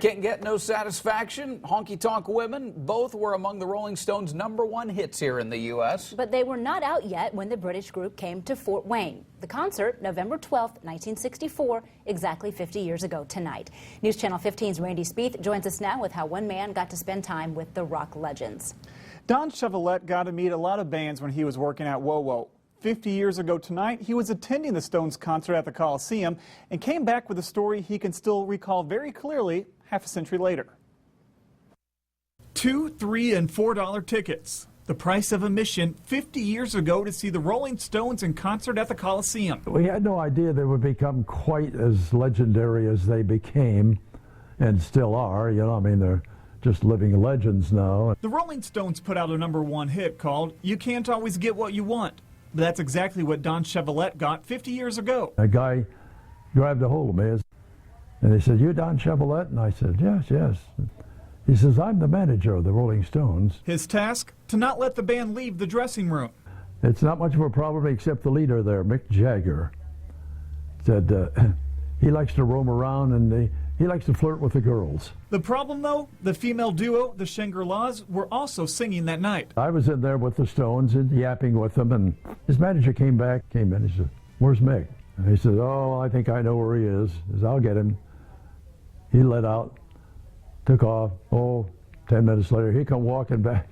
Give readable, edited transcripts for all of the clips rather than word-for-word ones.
Can't Get No Satisfaction, Honky Tonk Women, both were among the Rolling Stones' #1 hits here in the U.S. But they were not out yet when the British group came to Fort Wayne. The concert, November 12, 1964, exactly 50 years ago tonight. News Channel 15's Randy Spieth joins us now with how one man got to spend time with the rock legends. Don Chevillet got to meet a lot of bands when he was working at WOWO. 50 years ago tonight, he was attending the Stones concert at the Coliseum and came back with a story he can still recall very clearly half a century later. $2, $3, and $4 tickets. The price of admission 50 years ago to see the Rolling Stones in concert at the Coliseum. We had no idea they would become quite as legendary as they became and still are. You know, I mean, they're just living legends now. The Rolling Stones put out a #1 hit called You Can't Always Get What You Want. But that's exactly what Don Chevillet got 50 years ago. A guy grabbed a hold of me and he said, "You Don Chevillet?" And I said, "Yes, yes." He says, "I'm the manager of the Rolling Stones." His task, to not let the band leave the dressing room. It's not much of a problem except the leader there, Mick Jagger, said he likes to roam around and he likes to flirt with the girls. The problem, though, the female duo, the Shangri-Las, were also singing that night. I was in there with the Stones and yapping with them, and his manager came in, he said, "Where's Mick?" And he said, "Oh, I think I know where he is." He said, "I'll get him." He let out, took off. 10 minutes later, he come walking back,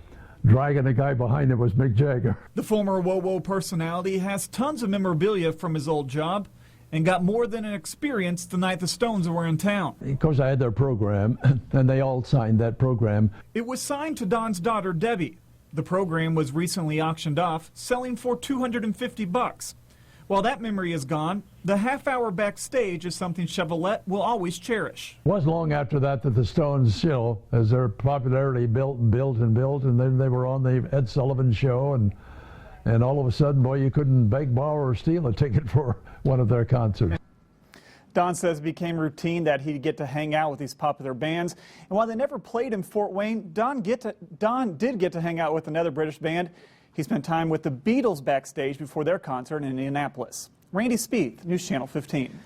dragging the guy behind him was Mick Jagger. The former WOWO personality has tons of memorabilia from his old job and got more than an experience the night the Stones were in town. Of course, I had their program, and they all signed that program. It was signed to Don's daughter, Debbie. The program was recently auctioned off, selling for $250. While that memory is gone, the half-hour backstage is something Chevillet will always cherish. It wasn't long after that the Stones, you know, as their popularity built and built and built, and then they were on the Ed Sullivan Show, and all of a sudden, boy, you couldn't beg, borrow, or steal a ticket for one of their concerts. Don says it became routine that he'd get to hang out with these popular bands. And while they never played in Fort Wayne, Don did get to hang out with another British band. He spent time with the Beatles backstage before their concert in Indianapolis. Randy Spieth, News Channel 15.